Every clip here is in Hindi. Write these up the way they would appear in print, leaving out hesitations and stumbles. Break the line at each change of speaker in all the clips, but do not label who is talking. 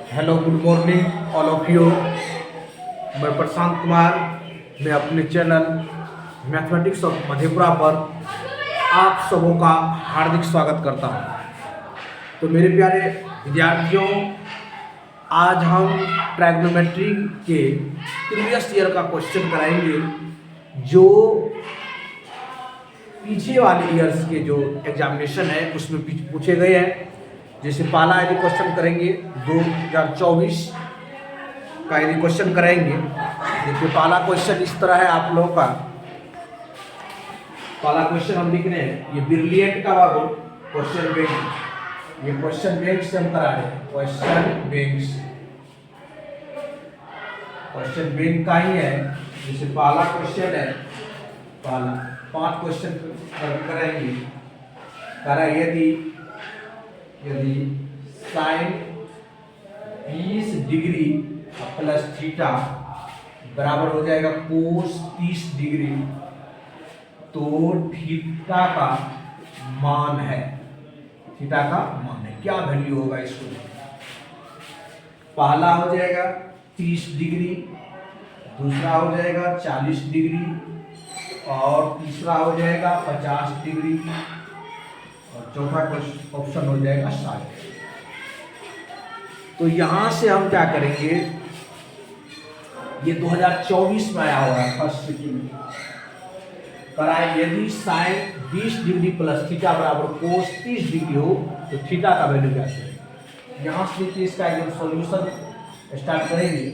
Hello, good morning all of you. मैं प्रशांत कुमार। मैं अपने चैनल मैथमेटिक्स ऑफ मधेपुरा पर आप सबों का हार्दिक स्वागत करता हूं। तो मेरे प्यारे विद्यार्थियों, आज हम ट्राइगोनोमेट्री के प्रीवियस ईयर का क्वेश्चन कराएंगे जो पीछे वाले ईयर्स के जो एग्जामिनेशन है उसमें पूछे गए हैं। जैसे पहला यदि क्वेश्चन करेंगे 2024 का यदि क्वेश्चन करेंगे, देखिए पहला क्वेश्चन इस तरह है आप लोगों का। पहला क्वेश्चन हम लिख रहे हैं, ये ब्रिलियंट का वागो क्वेश्चन बैंक, ये क्वेश्चन बैंक से हम करा रहे हैं। क्वेश्चन बैंक का ही है। जैसे पहला क्वेश्चन है, पहला 5 क्वेश्चन करेंगे। करा यदि साइन 20 डिग्री प्लस थीटा बराबर हो जाएगा कोस 30 डिग्री, तो थीटा का मान है। थीटा का मान है, क्या वैल्यू होगा इसको? पहला हो जाएगा 30 डिग्री, दूसरा हो जाएगा 40 डिग्री और तीसरा हो जाएगा 50 डिग्री और चौथा ऑप्शन हो जाएगा 60। तो यहां से हम क्या करेंगे, ये 2024 में आया हुआ है फर्स्ट सेकंड कराए। यदि साइन 20 डिग्री प्लस थीटा बराबर कोस 30 डिग्री हो तो थीटा का वैल्यू क्या है? यहां से देखिए इसका एकदम सॉल्यूशन स्टार्ट करेंगे।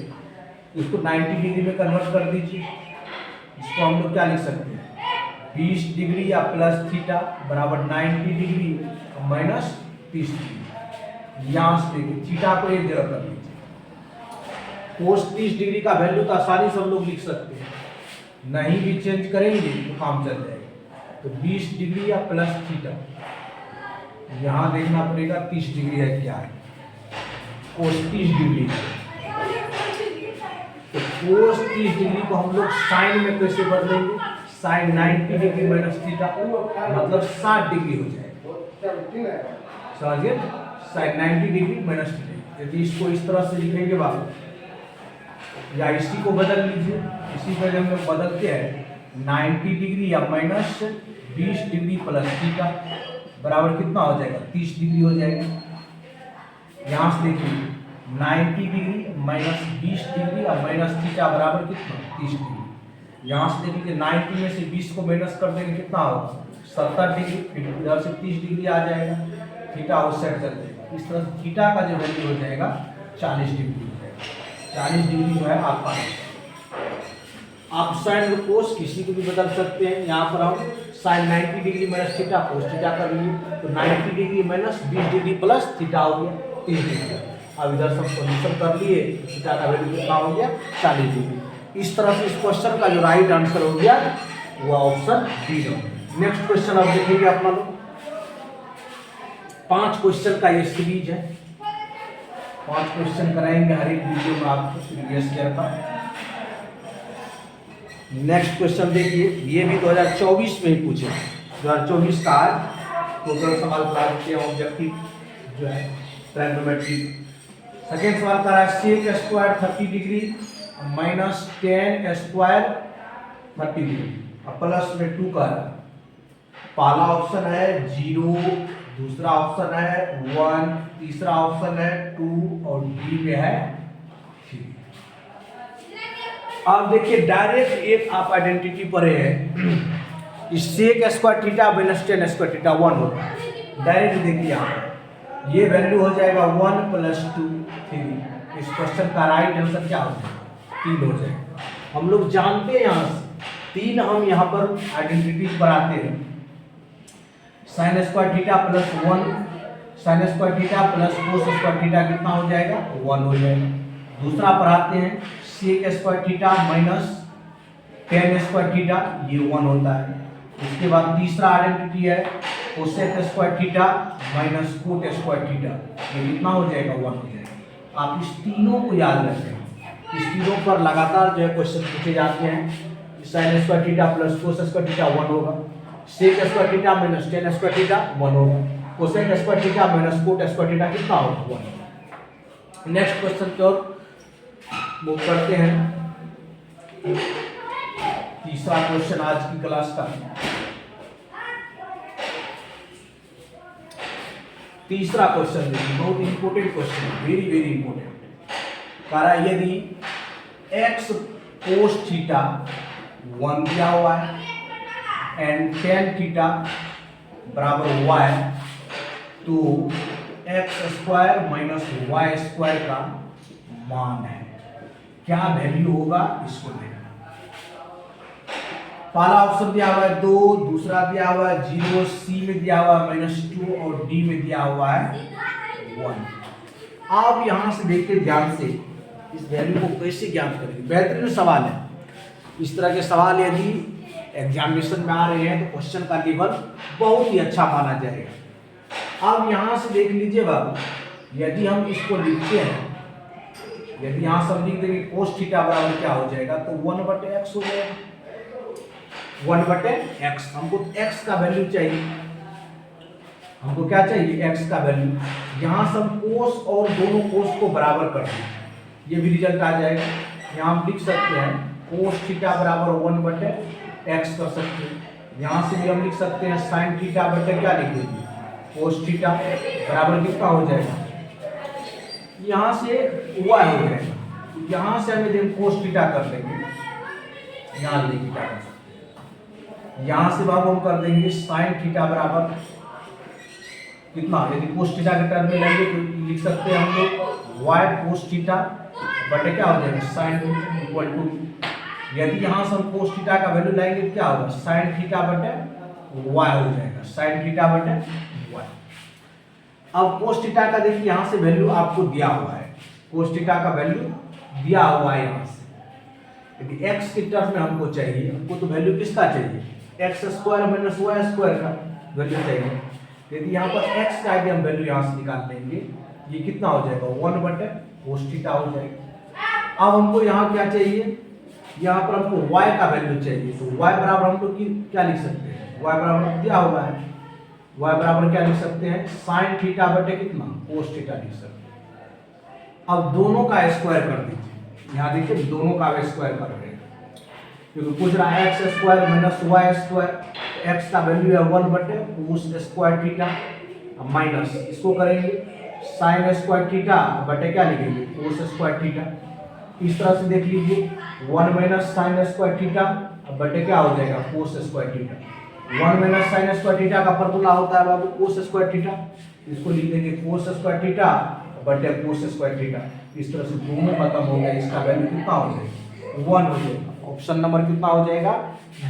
इसको 90 डिग्री में कन्वर्ट कर दीजिए। इसको हम लोग क्या लिख सकते हैं, 20 डिग्री या प्लस थीटा बराबर 90 डिग्री माइनस 30 डिग्री। यहाँ से देखिए थीटा को एक जगह कर लीजिए। कोस 30 डिग्री का वैल्यू तो आसानी से हम लोग लिख सकते हैं, नहीं भी चेंज करेंगे तो काम चल जाएगा। तो 20 डिग्री या प्लस थीटा, यहाँ देखना पड़ेगा 30 डिग्री है क्या है, कोस 30 डिग्री। तो कोस 30 डिग्री को हम लोग साइन में कैसे बदलेंगे? साइन 90 डिग्री माइनस थीटा मतलब 60 डिग्री हो जाएगा। समझिए, साइन 90 डिग्री माइनस थीटा। यदि इसको इस तरह से लिखेंगे बात, या इसी को बदल लीजिए। इसी को हम लोग बदलते हैं 90 डिग्री या माइनस 20 डिग्री प्लस थीटा बराबर कितना हो जाएगा? 30 डिग्री हो जाएगा। यहाँ से देखिए 90 डिग्री माइनस 20 डिग्री और माइनस थीटा बराबर कितना? 30 डिग्री। यहाँ से देखिए 90 में से 20 को माइनस कर देंगे कितना होगा? 70 डिग्री। फिर इधर से 30 डिग्री आ जाएगा, थीटा उस साइड चल जाएगा। इस तरह थीटा का जो वैल्यू हो जाएगा 40 डिग्री हो जाएगा। 40 डिग्री जो है आपका। आप साइन और कोस किसी को भी बदल सकते हैं। यहाँ पर हम sine 90 degree minus theta cos theta कर लिए, तो 90 degree minus 20 degree plus theta हो गया 30 डिग्री। अब इधर सब सोल्यूशन कर लिए, थीटा का वैल्यू कितना हो गया? 40 डिग्री। इस तरह से इस क्वेश्चन का जो राइट आंसर हो गया वो ऑप्शन डी हो। नेक्स्ट क्वेश्चन आप देखेंगे अपना लोग, 5 क्वेश्चन का ये सीरीज है। 5 क्वेश्चन कराएंगे हर एक वीडियो में आपको प्रीवियस ईयर का। नेक्स्ट क्वेश्चन देखिए, ये भी 2024 में ही पूछे। 2024 का टोटल सवाल करा दिए ऑब्जेक्टिव जो है ट्राइगोनोमेट्री। सेकेंड सवाल करा है sec square 30 degree minus 10 square 30 degree plus में 2 का। पहला ऑप्शन है 0, दूसरा ऑप्शन है 1, तीसरा ऑप्शन है 2 और डी में है 3। अब देखिए डायरेक्ट एक आप आइडेंटिटी पढ़े हैं, sec square theta minus 10 square theta 1 होता है। डायरेक्ट देखिए यहाँ ये वैल्यू हो जाएगा 1 प्लस 2 3। इस क्वेश्चन का राइट आंसर क्या हो जाएगा? 3 हो जाएगा। हम लोग जानते हैं यहाँ से 3 हम यहाँ पर आइडेंटिटीज बनाते हैं। Sine square theta plus 1, sine square theta plus cos square theta कितना हो जाएगा? 1 हो जाएगा। दूसरा पढ़ाते हैं sec square theta minus 10 square theta, ये 1 होता है। उसके बाद तीसरा आइडेंटिटी है cosec square theta minus cot square theta, ये कितना हो जाएगा? 1 हो जाएगा। आप इस तीनों को याद रखें, इस तीनों पर लगातार जो है क्वेश्चन पूछे जाते हैं। Sine square theta plus cos square theta 1 होगा, sec square theta minus 10 square theta 1 होगा, cosec square theta minus cot square theta कितना होगा? 1। नेक्स्ट क्वेश्चन की ओर मूव करते हैं। तीसरा क्वेश्चन आज की क्लास का। तीसरा क्वेश्चन देखिए, बहुत important question, very very important. कह रहा है यदि x कोस थीटा 1 दिया हुआ है एंड टेन थीटा बराबर y, तो x square minus y square का मान है, क्या वैल्यू होगा इसको देखना। पहला ऑप्शन दिया हुआ है 2, दूसरा दिया हुआ है 0, सी में दिया हुआ है -2 और डी में दिया हुआ है 1। आप यहां से देखिए ध्यान से, इस वैल्यू को कैसे ज्ञात करेंगे। बेहतरीन सवाल है। इस तरह के सवाल यदि एग्जामिनेशन में आ रहे हैं तो क्वेश्चन का लेवल बहुत ही अच्छा माना जाएगा। अब यहां से देख लीजिए बाबू, यदि हम इसको लिखते हैं, यदि यहां से हम लिख देंगे कोस थीटा बराबर क्या हो जाएगा, तो 1/x हो जाएगा। 1/x, हमको x का वैल्यू चाहिए, हमको क्या चाहिए, x का वैल्यू। यहां से हम कोस और दोनों कोस को बराबर कर देंगे, ये भी रिजल्ट आ जाएगा। यहाँ हम लिख सकते हैं कोस थीटा बराबर 1/x कर सकते हैं। यहाँ से भी हम लिख सकते हैं साइन थीटा बटे क्या लिख देंगे, कोस थीटा बराबर कितना हो जाएगा, यहाँ से y हो जाएगा। यहाँ से हमें देखो कोस थीटा कर देंगे, यहाँ देखिए क्या कर सकते हैं। यहाँ से बाबू हम कर देंगे साइन थीटा बराबर कितना, यदि कोस थीटा के टर्म में लेंगे तो लिख सकते हैं हम लोग y कोस थीटा बटे क्या हो जाएगा साइन इक्वल टू, यदि यहाँ से हम कोस थीटा का वैल्यू लाएंगे तो क्या होगा, साइन थीटा बटे y हो जाएगा, साइन थीटा बटे y। अब कोस थीटा का देखिए यहाँ से वैल्यू आपको दिया हुआ है, कोस थीटा का वैल्यू दिया हुआ है यहाँ से। यदि x के टर्म में हमको चाहिए, हमको तो वैल्यू किसका चाहिए, x square minus y square का वैल्यू चाहिए। यदि यहाँ पर x का यदि हम वैल्यू यहाँ से निकाल लेंगे, ये कितना हो जाएगा 1/कोस थीटा हो जाएगा। अब हमको यहाँ क्या चाहिए, यहाँ पर हमको y का वैल्यू चाहिए, तो y बराबर हम लोग क्या लिख सकते हैं, y बराबर दिया हुआ है, y बराबर क्या लिख सकते हैं साइन थीटा बटे कितना, कोस थीटा लिख सकते हैं। अब दोनों का स्क्वायर कर दीजिए, यहाँ देखिए दोनों का स्क्वायर कर रहे हैं, क्योंकि पूछ रहा है x square minus y square, x का वैल्यू है 1/कोस स्क्वायर थीटा माइनस इसको करेंगे साइन स्क्वायर थीटा बटे क्या लिखेंगे, कोस स्क्वायर थीटा। इस तरह से देख लीजिए 1 माइनस साइन स्क्वायर थीटा बटे क्या हो जाएगा, कोस square theta. 1 minus sign square theta का फॉर्मूला होता है बाबू कोस स्क्वायर थीटा, इसको लिख देंगे कोस स्क्वायर थीटा बटे कोस स्क्वायर थीटा। इस तरह से दोनों खत्म हो गया, इसका वैल्यू कितना हो जाएगा 1 हो जाएगा। ऑप्शन नंबर कितना हो जाएगा,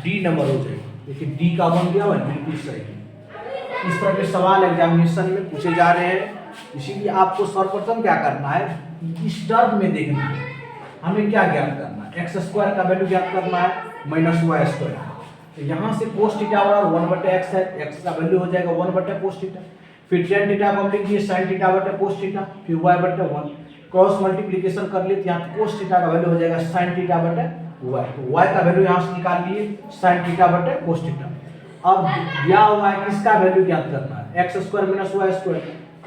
डी नंबर हो जाएगा। देखिए डी का 1 दिया हुआ है, बिल्कुल सही। इस तरह के सवाल एग्जामिनेशन में पूछे जा रहे हैं, इसीलिए आपको सर्वप्रथम क्या करना है, इस टर्म में देखना है हमें क्या ज्ञात करना है, एक्स स्क्वायर का वैल्यू ज्ञात करना है माइनस वाई स्क्वायर। तो यहाँ से कोस थीटा बराबर 1/x है, x का वैल्यू हो जाएगा 1/कोस थीटा, फिर tan थीटा को हम लिख दिए sin थीटा बटे कोस थीटा, फिर y/1 क्रॉस मल्टीप्लिकेशन कर लिए तो यहाँ कोस थीटा का वैल्यू हो जाएगा sin थीटा बटे y, तो y का वैल्यू यहाँ से निकाल लिए sin थीटा बटे कोस थीटा। अब दिया हुआ है किसका वैल्यू ज्ञात करना है, x square minus y square,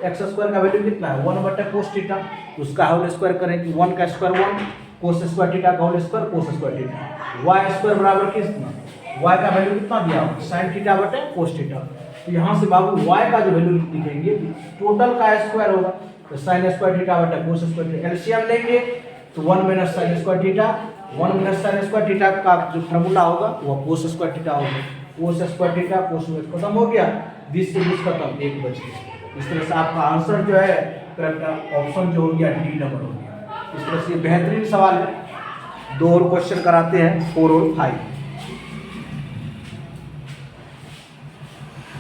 x square का वैल्यू कितना है 1/कोस थीटा, उसका होल स्क्वायर करेंगे 1 का स्क्वायर 1, कोस स्क्वायर थीटा का whole square cos square theta, y square बराबर कितना, y का वैल्यू कितना दिया हुआ sin थीटा बटे कोस थीटा। तो यहाँ से बाबू y का जो वैल्यू लिखेंगे टोटल का स्क्वायर होगा, तो sin स्क्वायर थीटा बटे कोस स्क्वायर थीटा, एलसीएम लेंगे तो 1 minus sin square theta, 1 minus sin square theta का जो फार्मूला होगा वो कोस स्क्वायर थीटा होगा, कोस स्क्वायर थीटा कोस स्क्वायर खत्म हो गया, 20 से 20 खत्म, 1 बच गया। इस तरह से आपका आंसर जो है करेक्ट ऑप्शन जो हो गया डी नंबर हो गया। इस तरह से बेहतरीन सवाल है। 2 और क्वेश्चन कराते हैं 4 और 5।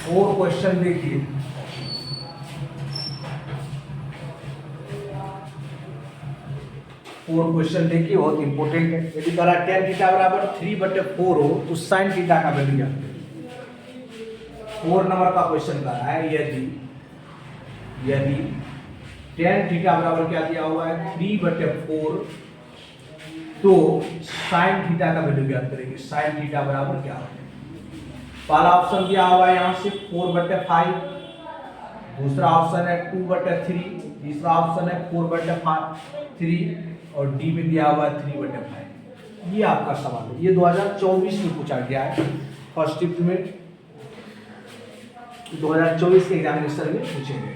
और क्वेश्चन देखिए, और क्वेश्चन देखिए बहुत इंपॉर्टेंट है। यदि करा tan थीटा बराबर 3/4 हो तो sin थीटा का वैल्यू क्या है। 4 नंबर का क्वेश्चन कर रहा है, यदि tan थीटा बराबर क्या दिया हुआ है 3/4, तो sin थीटा का वैल्यू ज्ञात करेंगे, sin थीटा बराबर क्या है। पहला ऑप्शन दिया हुआ है यहाँ से 4/5, दूसरा ऑप्शन है 2/3, तीसरा ऑप्शन है 4/3 और डी में दिया हुआ है 3/5। ये आपका सवाल है, ये 2024 में पूछा गया है, फर्स्ट शिफ्ट में 2024 के एग्जामिनेशन में पूछे गए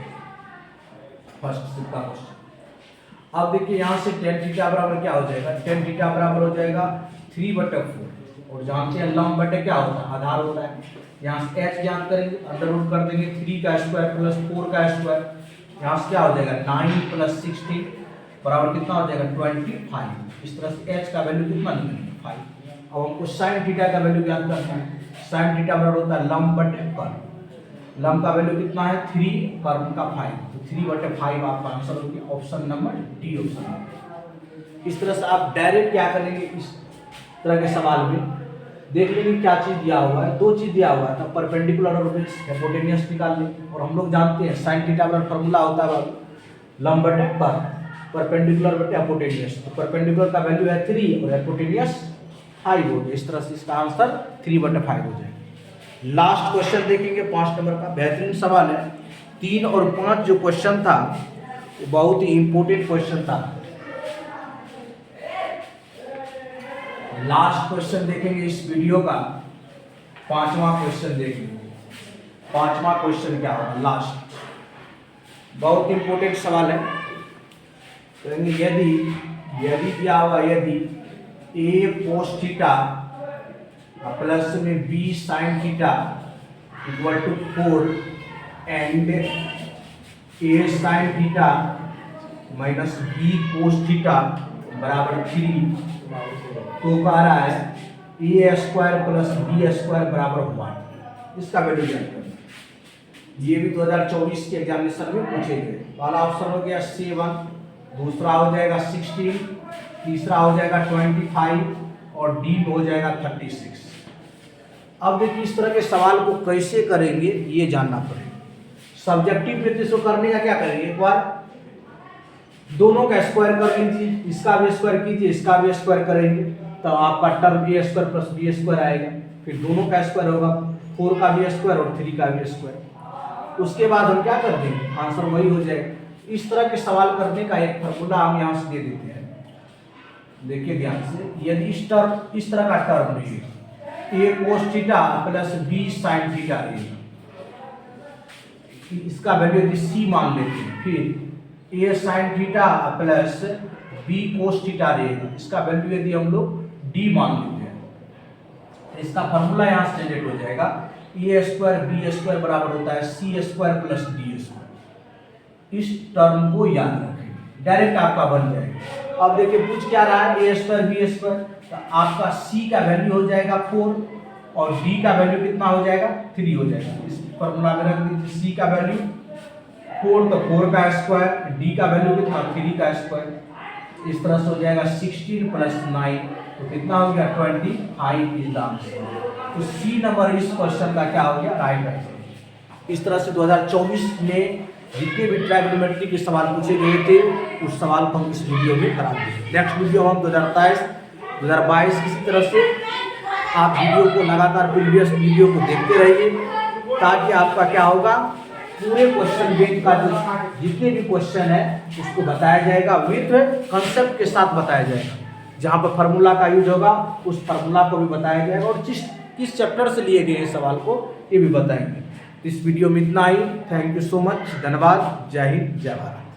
फर्स्ट शिफ्ट का क्वेश्चन। अब देखिए यहाँ से tan थीटा बराबर क्या हो जाएगा, tan थीटा बराबर हो जाएगा 3/4 और जानते हैं लंब बटे क्या होता है, आधार होता है। यहाँ से h ज्ञात करेंगे, अंडर रूट कर देंगे 3 का स्क्वायर प्लस 4 का स्क्वायर, यहाँ से क्या हो जाएगा 9 + 16 बराबर कितना हो जाएगा 25। इस तरह से h का वैल्यू कितना निकलेगा 5। अब हमको sin थीटा का वैल्यू ज्ञात करना है, sin थीटा बराबर होता है लंब बटे कर्व, लंब का वैल्यू कितना है 3, कर्व का 5, तो 3/5 आपका आंसर हो गया, ऑप्शन नंबर डी ऑप्शन। इस तरह से आप डायरेक्ट क्या करेंगे, इस तरह के सवाल में देख लेंगे क्या चीज दिया हुआ है, दो चीज दिया हुआ है, तब परपेंडिकुलर और हाइपोटेन्यूस निकाल लेंगे। और हम लोग जानते हैं sin थीटा का फॉर्मूला होता है लंब बटे कर्व, परपेंडिकुलर बटे हाइपोटेन्यूस, तो परपेंडिकुलर का वैल्यू है 3 और हाइपोटेन्यूस 5 हो गया। इस तरह से इसका आंसर 3/5 हो जाएगा। लास्ट क्वेश्चन देखेंगे 5 नंबर का, बेहतरीन सवाल है। 3 और 5 जो क्वेश्चन था वो बहुत ही इंपॉर्टेंट क्वेश्चन था। लास्ट क्वेश्चन देखेंगे इस वीडियो का, 5वां क्वेश्चन देखेंगे। 5वां क्वेश्चन क्या होगा, लास्ट, बहुत इंपॉर्टेंट सवाल है। कहेंगे यदि क्या हुआ, यदि a cos थीटा प्लस में b sin theta equal to 4 and a sin theta minus b cos theta बराबर 3, तो कह रहा है a² प्लस b² बराबर 1। इसका वैल्यू ज्ञात करना। ये भी 2024 के एग्जामिनेशन में पूछे गए। पहला ऑप्शन हो गया 7, दूसरा हो जाएगा 16, तीसरा हो जाएगा 25 और डी में हो जाएगा 36। अब देखिए इस तरह के सवाल को कैसे करेंगे ये जानना पड़ेगा। सब्जेक्टिव में तो करने का क्या करेंगे, एक बार दोनों का स्क्वायर कर लीजिए, इसका भी स्क्वायर कीजिए, इसका भी स्क्वायर करेंगे तो आपका टर्म a² प्लस b² आएगा। फिर दोनों का स्क्वायर होगा, 4 का भी स्क्वायर और 3 का भी स्क्वायर। उसके बाद हम क्या कर देंगे, आंसर वही हो जाएगा। इस तरह के सवाल करने का एक फॉर्मूला हम यहाँ से दे देते हैं। देखिए ध्यान से, यदि इस तरह का टर्म रहेगा a cos theta plus b sin theta रहेगा, इसका वैल्यू यदि c मान लेते हैं, फिर a sin theta plus b cos theta रहेगा, इसका वैल्यू यदि हम लोग d मान लेते हैं, इसका फॉर्मूला यहाँ से जनरेट हो जाएगा a² b² बराबर होता है c² प्लस d²। इस टर्म को याद रखें, डायरेक्ट आपका बन जाएगा। अब देखिए पूछ क्या रहा है a² b², तो आपका c का वैल्यू हो जाएगा 4 और d का वैल्यू कितना हो जाएगा 3 हो जाएगा। इस फॉर्मूला में रख दीजिए, c का वैल्यू 4 तो 4 का स्क्वायर, d का वैल्यू कितना 3 का स्क्वायर। इस तरह से हो जाएगा 16 प्लस 9 तो कितना हो गया 25 इज द आंसर। तो सी नंबर इस क्वेश्चन का क्या हो गया, राइट आंसर। इस तरह से 2024 में जितने भी ट्राइगोनोमेट्री के सवाल पूछे गए थे उस सवाल को हम इस वीडियो में करा देंगे। नेक्स्ट वीडियो हम 2023 2022 इसी तरह से आप वीडियो को लगातार प्रीवियस वीडियो को देखते रहिए, ताकि आपका क्या होगा, पूरे क्वेश्चन बैंक का जो जितने भी क्वेश्चन है उसको बताया जाएगा, विथ कंसेप्ट के साथ बताया जाएगा। जहाँ पर फार्मूला का यूज होगा उस फार्मूला को भी बताया जाएगा और किस चैप्टर से लिए गए हैं सवाल को ये भी बताएंगे। इस वीडियो में इतना ही। थैंक यू सो मच, धन्यवाद, जय हिंद, जय भारत।